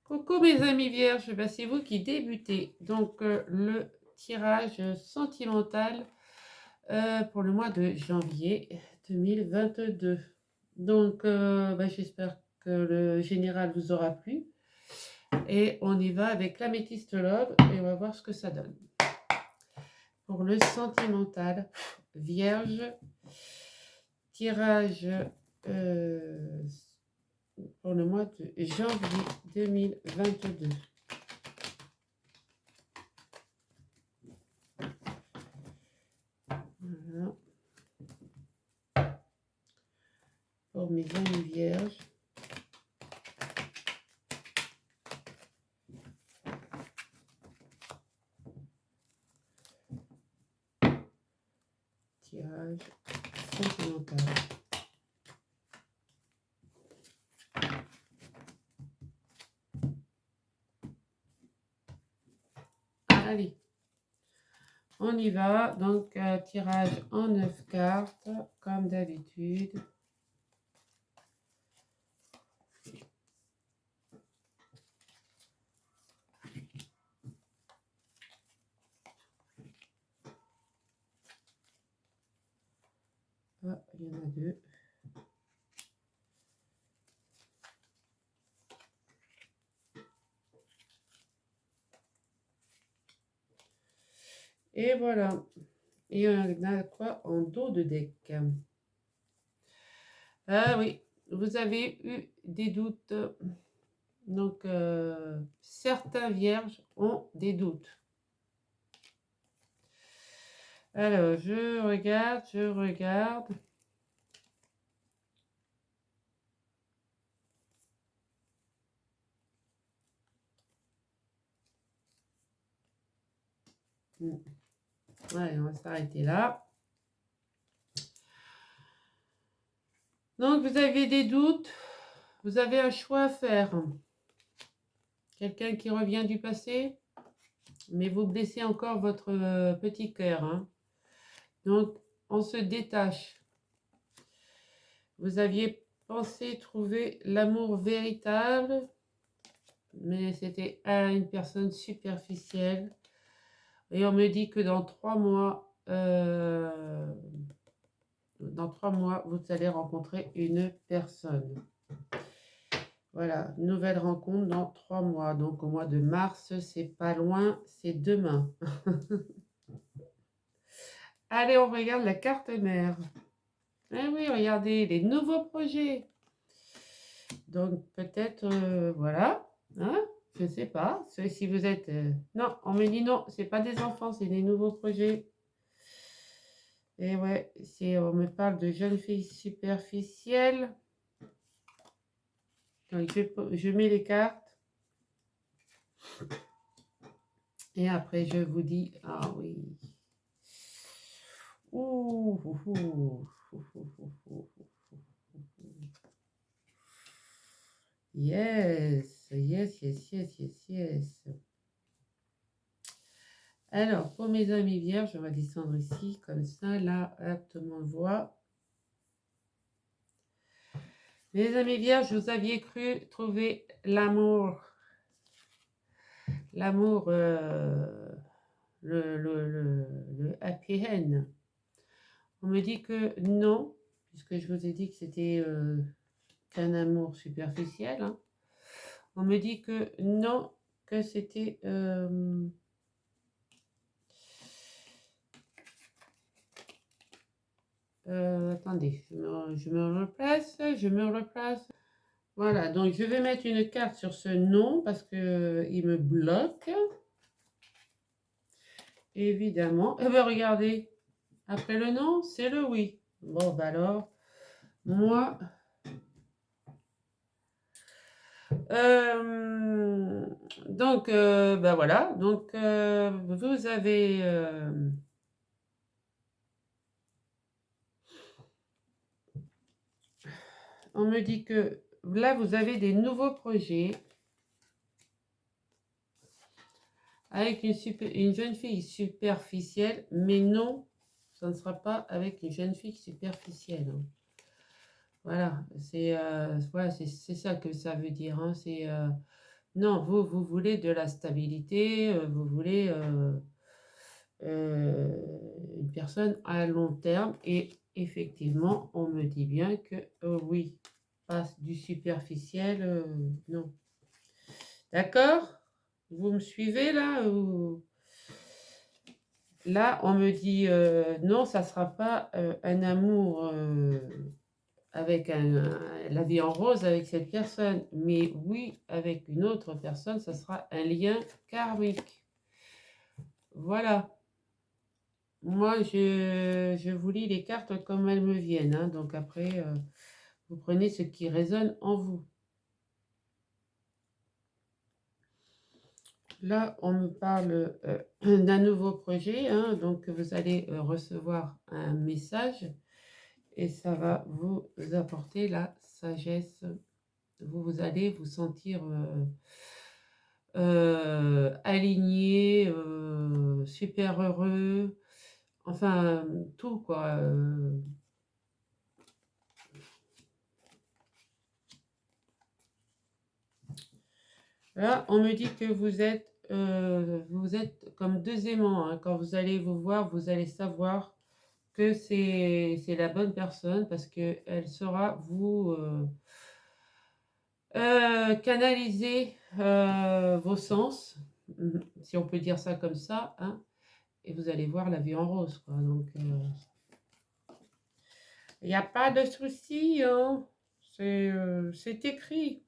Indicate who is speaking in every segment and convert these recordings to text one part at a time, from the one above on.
Speaker 1: Coucou mes amis vierges, ben, c'est vous qui débutez. Donc le tirage sentimental pour le mois de janvier 2022. Donc ben, j'espère que le général vous aura plu. Et on y va avec l'améthyste love et on va voir ce que ça donne. Pour le sentimental vierge, tirage pour le mois de janvier 2022. Voilà. Pour mes amis vierges. Tirage sentimental. Allez, on y va. Donc, tirage en 9 cartes, comme d'habitude. Ah, il y en a deux. Et voilà. Et on a quoi en dos de deck? Ah oui, vous avez eu des doutes. Donc, certains vierges ont des doutes. Alors, je regarde. Ouais, on va s'arrêter là. Donc, vous avez des doutes. Vous avez un choix à faire. Quelqu'un qui revient du passé, mais vous blessez encore votre petit cœur. Hein. Donc, on se détache. Vous aviez pensé trouver l'amour véritable, mais c'était à une personne superficielle. Et on me dit que dans 3 mois, vous allez rencontrer une personne. Voilà, nouvelle rencontre dans 3 mois. Donc au mois de mars, c'est pas loin, c'est demain. Allez, on regarde la carte mère. Eh oui, regardez, les nouveaux projets. Donc peut-être, voilà, hein, je ne sais pas. Si vous êtes... Non, on me dit non, c'est pas des enfants, c'est des nouveaux projets. Et ouais, on me parle de jeunes filles superficielles. Donc je mets les cartes. Et après, je vous dis, ah oui. Ouh, ouh, ouh, ouh, ouh, ouh, ouh. Yes, yes, yes, yes, yes, yes. Alors, pour mes amis vierges, on va descendre ici, comme ça, là, hop, tout le monde voit. Mes amis vierges, vous aviez cru trouver l'amour. L'amour, le happy end. On me dit que non, puisque je vous ai dit que c'était qu'un amour superficiel. Hein. On me dit que non, que c'était... attendez, je me replace. Voilà, donc je vais mettre une carte sur ce non parce que il me bloque. Évidemment. Eh bien, regardez, après le non, c'est le oui. Bon, bah alors, moi... donc, ben voilà. Donc, vous avez... on me dit que là, vous avez des nouveaux projets avec une jeune fille superficielle, mais non, ça ne sera pas avec une jeune fille superficielle. Hein. Voilà, c'est ça que ça veut dire. Hein. C'est Non, vous voulez de la stabilité, vous voulez une personne à long terme. Et effectivement, on me dit bien que oui, pas du superficiel, non. D'accord? Vous me suivez là Là, on me dit non, ça ne sera pas un amour avec la vie en rose avec cette personne, mais oui, avec une autre personne, ça sera un lien karmique. Voilà. Moi, je vous lis les cartes comme elles me viennent, hein, donc après, vous prenez ce qui résonne en vous. Là, on me parle d'un nouveau projet, hein, donc vous allez recevoir un message et ça va vous apporter la sagesse. Vous allez vous sentir aligné, super heureux, enfin tout quoi. Là, on me dit que vous êtes comme deux aimants, hein. Quand vous allez vous voir, vous allez savoir que c'est la bonne personne parce qu'elle saura vous canaliser vos sens, si on peut dire ça comme ça, hein, et vous allez voir la vie en rose, quoi. Donc, il n'y a pas de souci, hein. C'est écrit.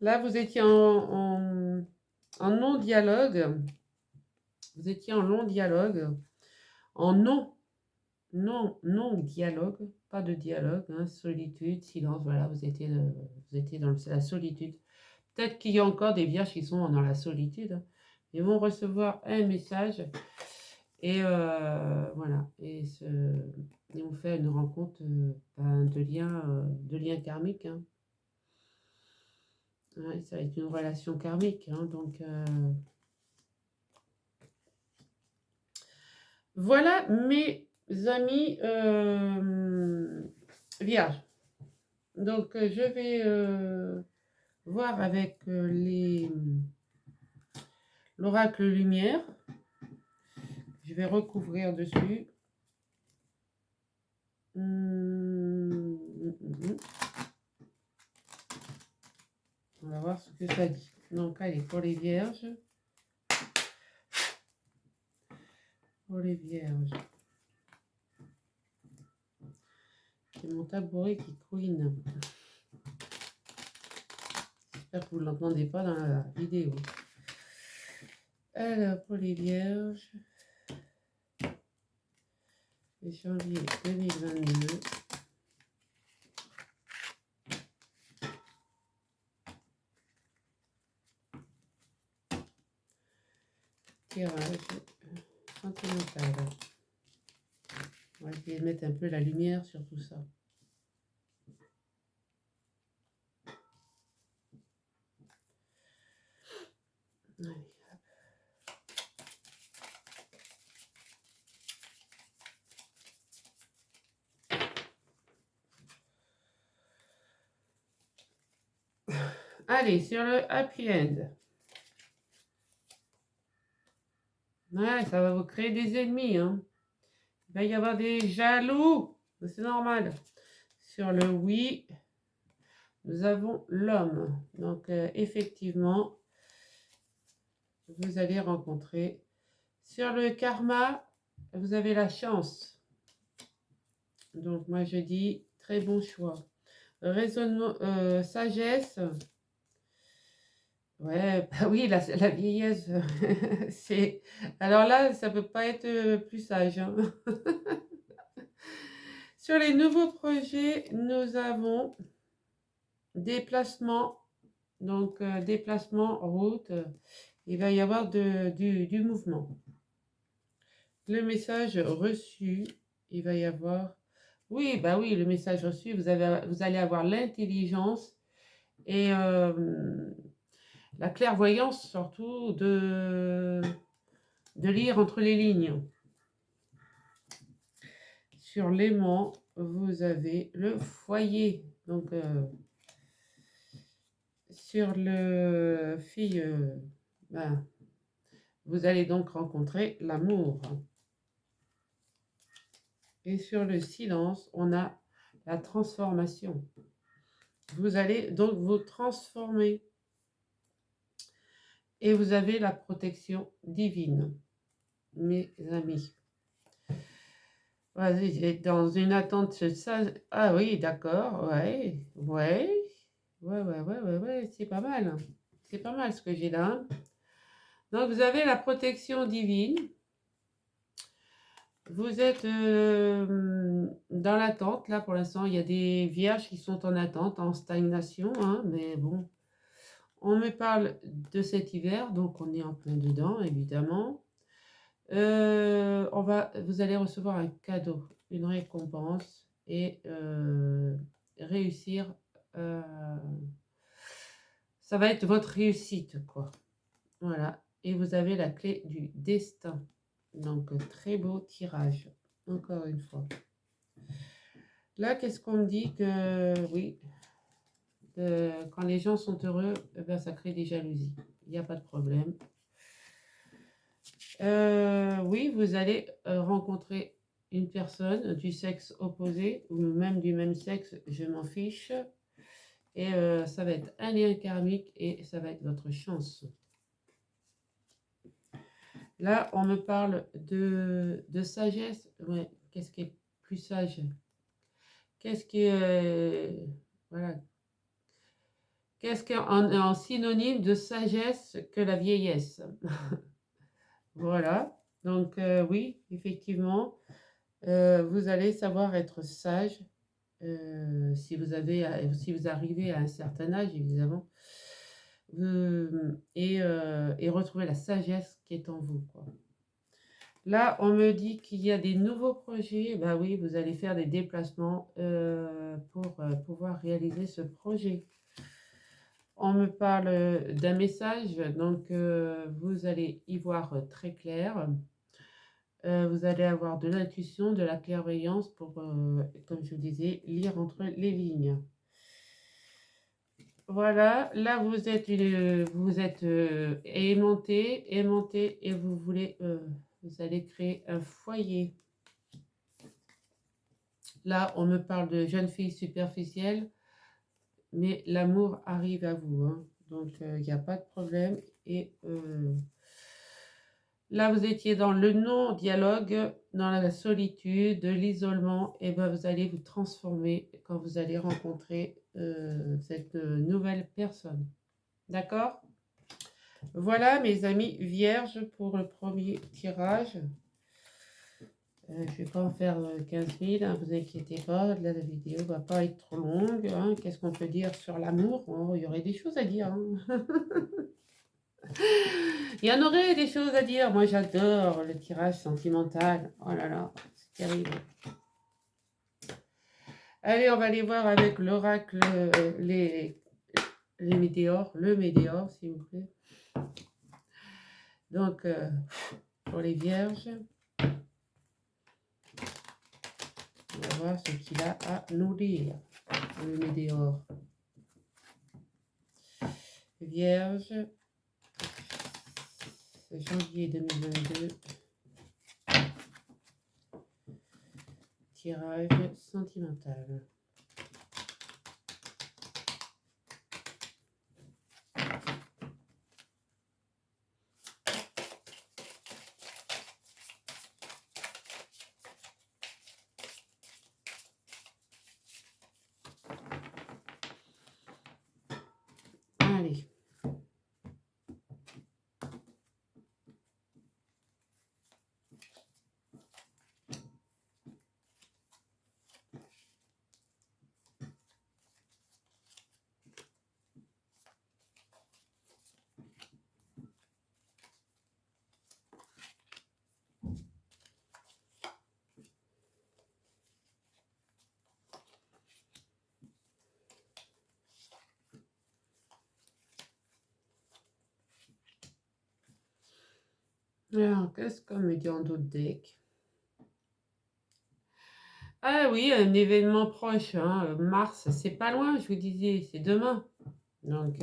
Speaker 1: Là, vous étiez en non-dialogue. Vous étiez en long dialogue, en non-dialogue, pas de dialogue, hein, solitude, silence, voilà, vous étiez dans la solitude. Peut-être qu'il y a encore des vierges qui sont dans la solitude, hein. Ils vont recevoir un message et voilà, et ils vont faire une rencontre de liens karmiques, hein. Ouais, ça va être une relation karmique, hein, donc voilà mes amis vierges. Donc je vais voir avec l'oracle lumière. Je vais recouvrir dessus. On va voir ce que ça dit. Donc allez, pour les vierges. Pour les vierges. C'est mon tabouret qui couine. J'espère que vous ne l'entendez pas dans la vidéo. Alors, pour les vierges, janvier 2022. Tirage sentimental. On va essayer de mettre un peu la lumière sur tout ça. Allez. Allez, sur le happy end. Ouais, ça va vous créer des ennemis, hein. Il va y avoir des jaloux. C'est normal. Sur le oui, nous avons l'homme. Donc, effectivement, vous allez rencontrer. Sur le karma, vous avez la chance. Donc, moi, je dis très bon choix. Raisonnement, sagesse. Ouais, bah oui, la vieillesse, c'est... Alors là, ça peut pas être plus sage, hein. Sur les nouveaux projets, nous avons déplacement, donc déplacement, route, il va y avoir du mouvement. Le message reçu, il va y avoir... Oui, bah oui, le message reçu, vous allez avoir l'intelligence et la clairvoyance surtout de lire entre les lignes. Sur l'aimant, vous avez le foyer. Donc, sur le fille, ben, vous allez donc rencontrer l'amour. Et sur le silence, on a la transformation. Vous allez donc vous transformer. Et vous avez la protection divine, mes amis. Vas-y, dans une attente, ça. Ah oui, d'accord, ouais, c'est pas mal. C'est pas mal ce que j'ai là. Donc, vous avez la protection divine. Vous êtes dans l'attente, là, pour l'instant. Il y a des vierges qui sont en attente, en stagnation, hein, mais bon. On me parle de cet hiver, donc on est en plein dedans, évidemment. Vous allez recevoir un cadeau, une récompense et réussir. euh, ça va être votre réussite, quoi. Voilà. Et vous avez la clé du destin. Donc, très beau tirage, encore une fois. Là, qu'est-ce qu'on me dit que, oui, quand les gens sont heureux, eh ben, ça crée des jalousies. Il n'y a pas de problème. Oui, vous allez rencontrer une personne du sexe opposé ou même du même sexe, je m'en fiche. Et ça va être un lien karmique et ça va être votre chance. Là, on me parle de sagesse. Ouais, qu'est-ce qui est plus sage? Qu'est-ce qui est... voilà. Qu'est-ce qui est en synonyme de sagesse que la vieillesse? Voilà. Donc, oui, effectivement. Vous allez savoir être sage si vous arrivez à un certain âge, évidemment, et retrouver la sagesse qui est en vous, quoi. Là, on me dit qu'il y a des nouveaux projets. Bah oui, vous allez faire des déplacements pour pouvoir réaliser ce projet. On me parle d'un message, donc vous allez y voir très clair. Vous allez avoir de l'intuition, de la clairvoyance pour, comme je vous disais, lire entre les lignes. Voilà, là vous êtes aimanté et vous allez créer un foyer. Là, on me parle de jeune fille superficielle, mais l'amour arrive à vous, hein. Donc il n'y a pas de problème. Et là, vous étiez dans le non-dialogue, dans la solitude, l'isolement, et ben vous allez vous transformer quand vous allez rencontrer cette nouvelle personne. D'accord? Voilà, mes amis vierges, pour le premier tirage. Je ne vais pas en faire 15 000, hein, vous inquiétez pas, la vidéo ne va pas être trop longue, hein. Qu'est-ce qu'on peut dire sur l'amour? Oh, il y aurait des choses à dire, hein. Il y en aurait des choses à dire. Moi, j'adore le tirage sentimental. Oh là là, c'est terrible. Allez, on va aller voir avec l'oracle les météores, le météore, s'il vous plaît. Donc, pour les vierges, on va voir ce qu'il a à nous dire, le météore. Vierge, janvier 2022. Tirage sentimental. Allez. Alors, qu'est-ce qu'on me dit en d'autres decks? Ah oui, un événement proche, hein. Mars, c'est pas loin, je vous disais, c'est demain. Donc,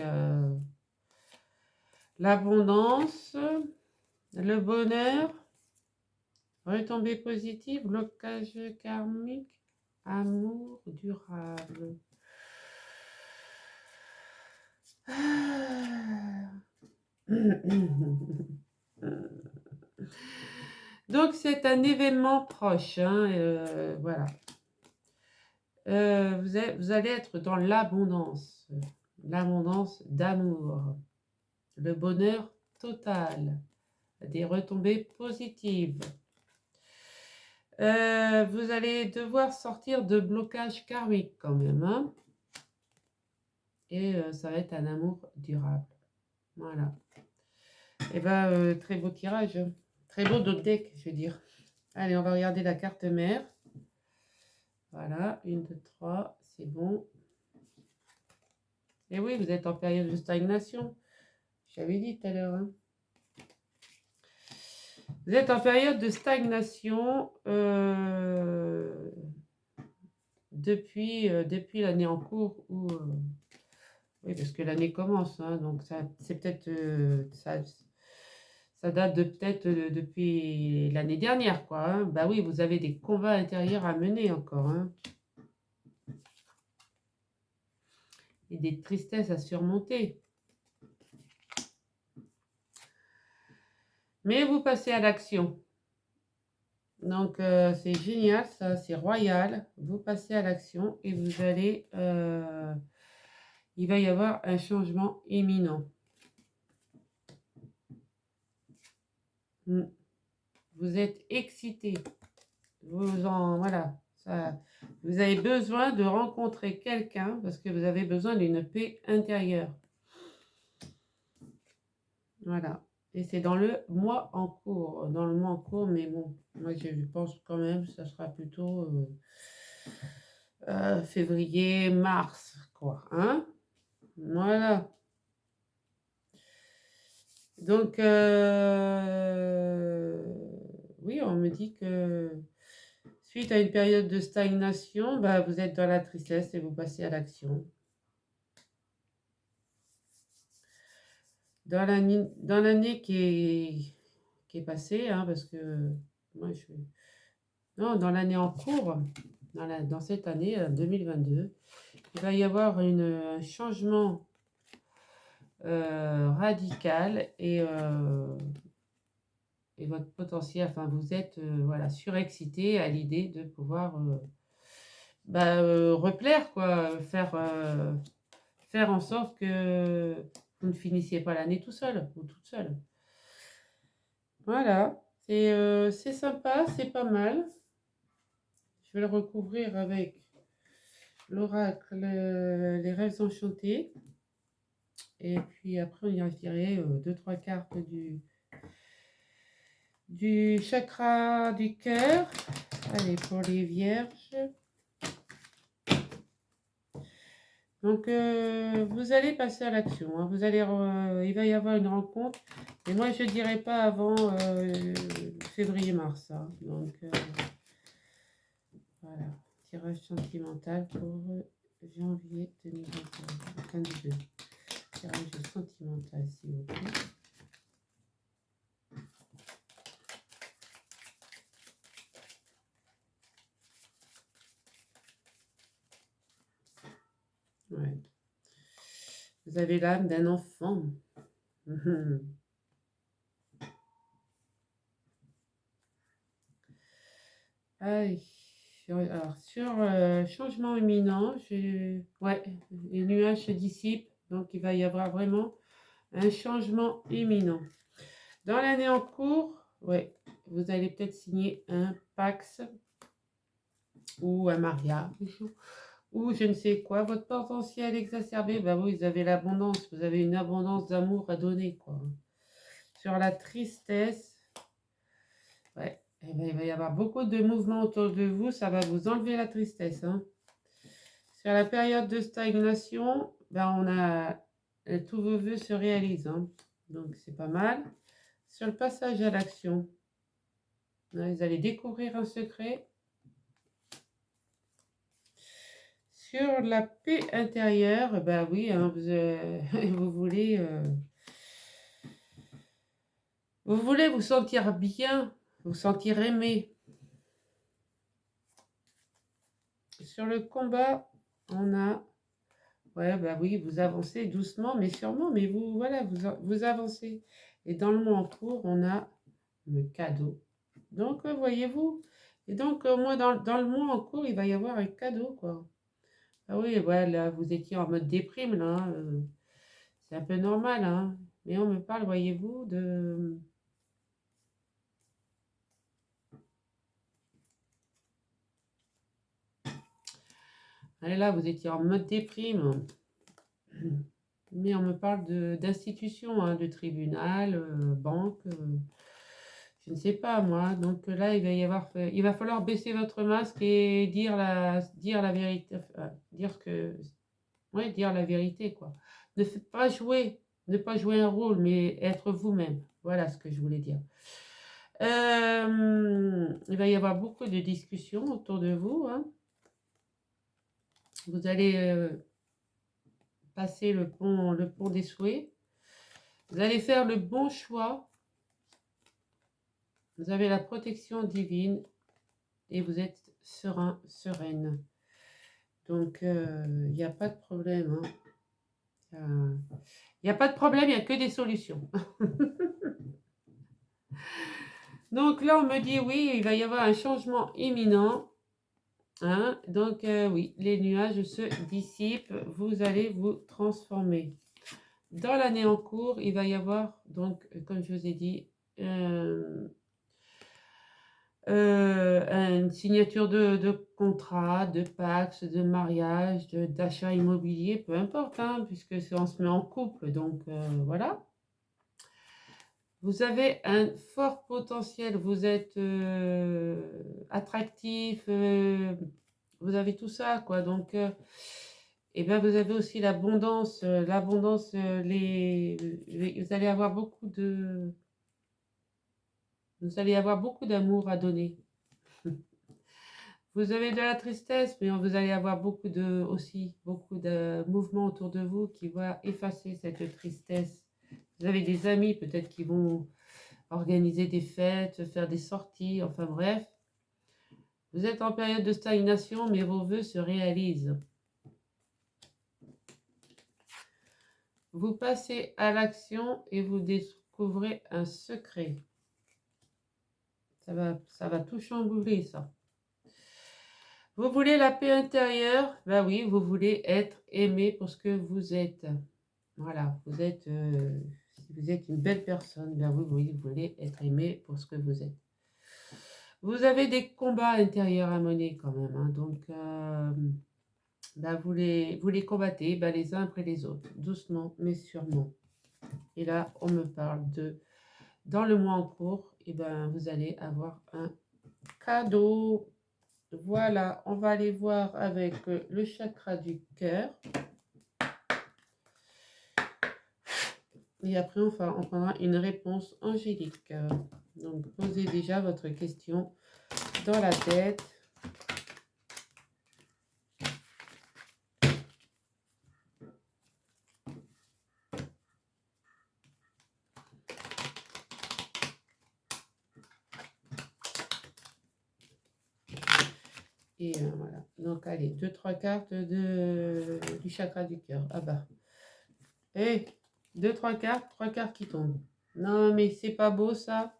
Speaker 1: l'abondance, le bonheur, retombée positive, blocage karmique, amour durable. Donc, c'est un événement proche, hein, voilà. Vous allez être dans l'abondance d'amour, le bonheur total, des retombées positives. Vous allez devoir sortir de blocage karmique quand même, hein, et ça va être un amour durable. Voilà. Et ben, très beau tirage, hein. Très beau deck, je veux dire. Allez, on va regarder la carte mère. Voilà, 1, 2, 3, c'est bon. Et oui, vous êtes en période de stagnation. J'avais dit tout à l'heure. Hein. Vous êtes en période de stagnation depuis l'année en cours. Oui, parce que l'année commence. Hein, donc, c'est peut-être... ça date de peut-être depuis l'année dernière, quoi. Hein. Bah oui, vous avez des combats intérieurs à mener encore. Hein. Et des tristesses à surmonter. Mais vous passez à l'action. Donc, c'est génial, ça, c'est royal. Vous passez à l'action et vous allez... il va y avoir un changement imminent. Vous êtes excité. Voilà. Vous avez besoin de rencontrer quelqu'un parce que vous avez besoin d'une paix intérieure. Voilà. Et c'est dans le mois en cours. Dans le mois en cours, mais bon, moi je pense quand même que ça sera plutôt février, mars, quoi. Hein? Voilà. Donc, oui, on me dit que suite à une période de stagnation, bah, vous êtes dans la tristesse et vous passez à l'action. Dans l'année qui est passée, hein, parce que moi non, dans l'année en cours, dans cette année 2022, il va y avoir un changement radical et votre potentiel, enfin vous êtes voilà, surexcité à l'idée de pouvoir replaire, quoi, faire en sorte que vous ne finissiez pas l'année tout seul ou toute seule. Voilà, c'est sympa, c'est pas mal. Je vais le recouvrir avec l'oracle, les rêves enchantés. Et puis après, on ira tirer 2-3 cartes du chakra du cœur. Allez, pour les vierges. Donc, vous allez passer à l'action. Hein. Il va y avoir une rencontre. Et moi, je ne dirais pas avant février-mars. Hein. Donc, voilà. Tirage sentimental pour janvier 2022. Tirage sentimental, s'il vous plaît. Ouais. Vous avez l'âme d'un enfant. Aïe. Alors, sur changement imminent, ouais, les nuages se dissipent, donc il va y avoir vraiment un changement imminent. Dans l'année en cours, ouais, vous allez peut-être signer un Pax ou un mariage ou je ne sais quoi. Votre potentiel exacerbé, bah oui, vous avez l'abondance, vous avez une abondance d'amour à donner, quoi. Sur la tristesse, ouais, eh ben, il va y avoir beaucoup de mouvements autour de vous, ça va vous enlever la tristesse. Hein. Sur la période de stagnation, ben, tous vos vœux se réalisent, hein. Donc c'est pas mal. Sur le passage à l'action, vous allez découvrir un secret. sur la paix intérieure, bah oui, hein, vous voulez, vous voulez vous sentir bien, vous sentir aimé. Sur le combat, on a, ouais, bah oui, vous avancez doucement, mais sûrement, mais vous, voilà, vous avancez. Et dans le mois en cours, on a le cadeau. Donc, voyez-vous, et donc, moi, dans le mois en cours, il va y avoir un cadeau, quoi. Ah oui, ouais, là, vous étiez en mode déprime, là, hein, c'est un peu normal, hein. Mais on me parle, voyez-vous, de... Allez, là, vous étiez en mode déprime. Mais on me parle d'institutions, hein, de tribunal, banque, je ne sais pas moi. Donc là, il va falloir baisser votre masque et dire la vérité, enfin, dire ce que, ouais, dire la vérité, quoi. Ne pas jouer un rôle, mais être vous-même. Voilà ce que je voulais dire. Il va y avoir beaucoup de discussions autour de vous, hein. Vous allez passer le pont des souhaits. Vous allez faire le bon choix. Vous avez la protection divine et vous êtes serein, sereine. Donc, il n'y a pas de problème, hein. Il n'y a pas de problème, il n'y a que des solutions. Donc là, on me dit oui, il va y avoir un changement imminent, hein. Donc, oui, les nuages se dissipent, vous allez vous transformer. Dans l'année en cours, il va y avoir, donc, comme je vous ai dit, une signature de contrat, de pax, de mariage, d'achat immobilier, peu importe, hein, puisque on se met en couple, donc voilà. Vous avez un fort potentiel, vous êtes attractif, vous avez tout ça, quoi. Donc, et bien, vous avez aussi l'abondance, vous allez avoir vous allez avoir beaucoup d'amour à donner. Vous avez de la tristesse, mais vous allez avoir aussi beaucoup de mouvements autour de vous qui vont effacer cette tristesse. Vous avez des amis peut-être qui vont organiser des fêtes, faire des sorties, enfin bref. Vous êtes en période de stagnation, mais vos vœux se réalisent. Vous passez à l'action et vous découvrez un secret. Ça va tout chambouler, ça. Vous voulez la paix intérieure? Ben oui, vous voulez être aimé pour ce que vous êtes. Voilà, si vous êtes une belle personne, ben oui, vous voulez être aimé pour ce que vous êtes. Vous avez des combats intérieurs à mener quand même, hein, donc ben vous les combattez ben les uns après les autres, doucement mais sûrement. Et là, on me parle dans le mois en cours, et ben vous allez avoir un cadeau. Voilà, on va aller voir avec le chakra du cœur. Et après, on prendra une réponse angélique. Donc, posez déjà votre question dans la tête. Et voilà. Donc, allez, 2-3 cartes du chakra du cœur. Ah bah. Et 2-3 cartes, 3 cartes qui tombent. Non, mais c'est pas beau ça.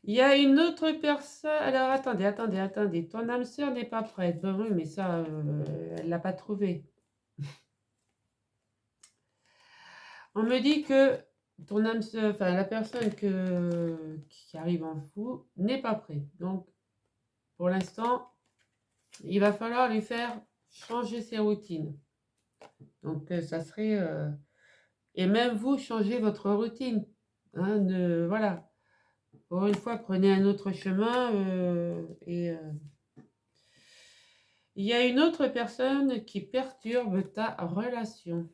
Speaker 1: Il y a une autre personne. Alors, attendez. Ton âme sœur n'est pas prête. Ben oui, mais ça, elle l'a pas trouvé. On me dit que ton âme sœur, enfin la personne qui arrive en vous n'est pas prête. Donc, pour l'instant, il va falloir lui faire changer ses routines. Donc, ça serait... et même vous, changez votre routine. Hein, voilà. Pour une fois, prenez un autre chemin. Il y a une autre personne qui perturbe ta relation.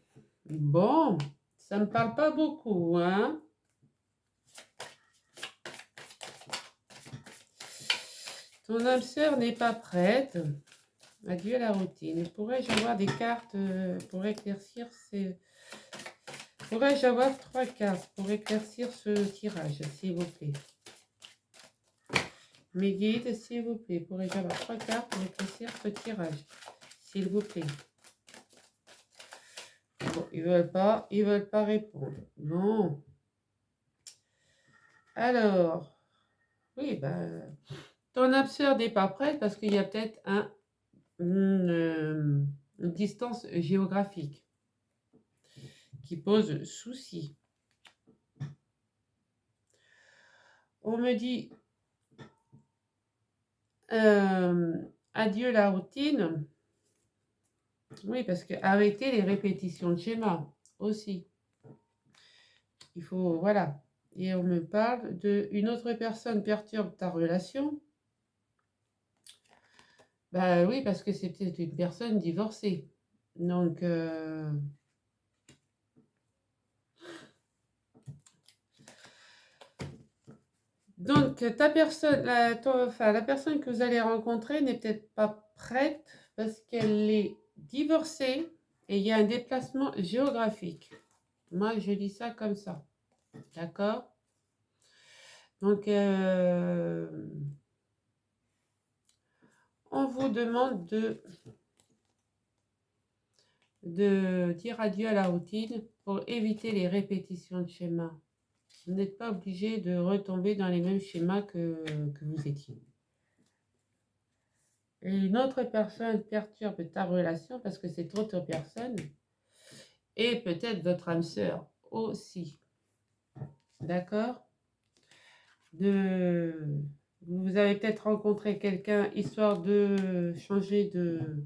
Speaker 1: Bon, ça ne me parle pas beaucoup, hein. Ton âme sœur n'est pas prête. Adieu à la routine. Pourrais-je avoir des cartes pour éclaircir ces... Pourrais-je avoir 3 cartes pour éclaircir ce tirage, s'il vous plaît? Mes guides, s'il vous plaît. Pourrais-je avoir 3 cartes pour éclaircir ce tirage, s'il vous plaît? Bon, ils veulent pas répondre. Non. Alors, oui, ton âme sœur n'est pas prête parce qu'il y a peut-être une distance géographique qui pose souci. On me dit adieu la routine. Oui, parce que arrêter les répétitions de schéma aussi. Il faut, voilà. Et on me parle d'une autre personne perturbe ta relation. Bah oui, parce que c'est peut-être une personne divorcée. Donc, ta personne, la personne que vous allez rencontrer n'est peut-être pas prête parce qu'elle est divorcée et il y a un déplacement géographique. Moi, je dis ça comme ça. D'accord? Donc, on vous demande de dire adieu à la routine pour éviter les répétitions de schémas. Vous n'êtes pas obligé de retomber dans les mêmes schémas que vous étiez. Et une autre personne perturbe ta relation parce que cette autre personne est peut-être votre âme sœur aussi. D'accord? Vous avez peut-être rencontré quelqu'un histoire de changer de...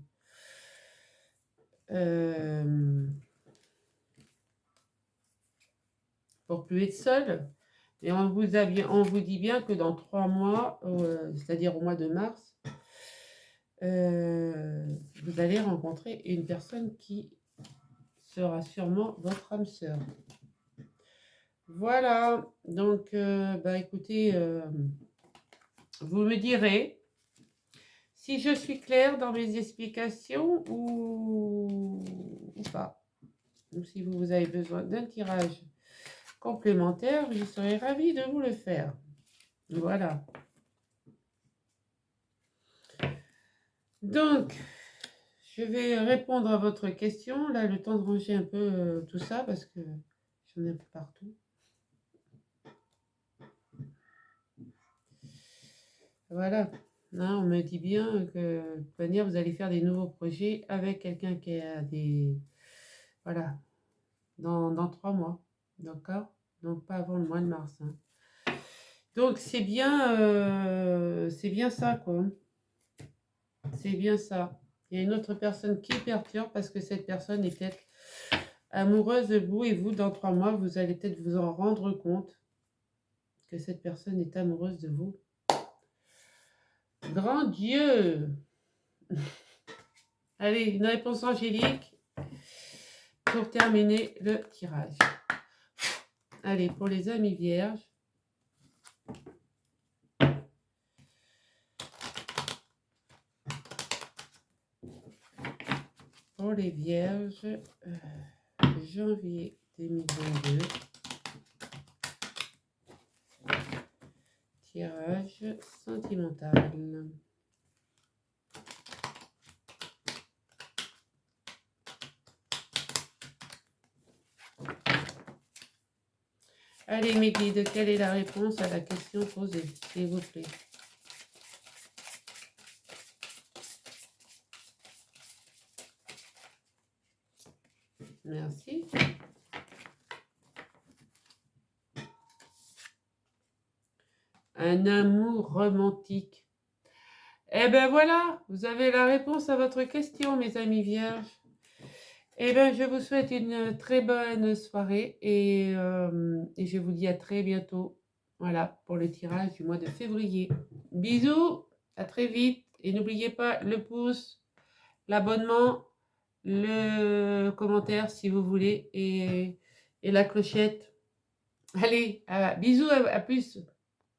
Speaker 1: pour plus être seul. Et on vous dit bien que dans 3 mois, c'est-à-dire au mois de mars, vous allez rencontrer une personne qui sera sûrement votre âme sœur. Voilà, donc écoutez, vous me direz si je suis claire dans mes explications ou pas. Donc, si vous avez besoin d'un tirage complémentaire, je serai ravie de vous le faire. Voilà. Donc, je vais répondre à votre question. Là, le temps de ranger un peu tout ça parce que j'en ai un peu partout. Voilà. Là, on me dit bien que de toute manière, vous allez faire des nouveaux projets avec quelqu'un qui a des... Voilà. Dans 3 mois. D'accord? Donc, pas avant le mois de mars. Hein. Donc, c'est bien ça, quoi. C'est bien ça. Il y a une autre personne qui perturbe parce que cette personne est peut-être amoureuse de vous et vous, dans 3 mois, vous allez peut-être vous en rendre compte que cette personne est amoureuse de vous. Grand Dieu! Allez, une réponse angélique pour terminer le tirage. Allez, pour les amis vierges. Pour les vierges, janvier 2022. Tirage sentimental. Allez, mes guides, quelle est la réponse à la question posée, s'il vous plaît? Merci. Un amour romantique. Eh ben voilà, vous avez la réponse à votre question, mes amis vierges. Eh bien, je vous souhaite une très bonne soirée et je vous dis à très bientôt. Voilà, pour le tirage du mois de février. Bisous, à très vite. Et n'oubliez pas le pouce, l'abonnement, le commentaire si vous voulez et la clochette. Allez, bisous, à plus.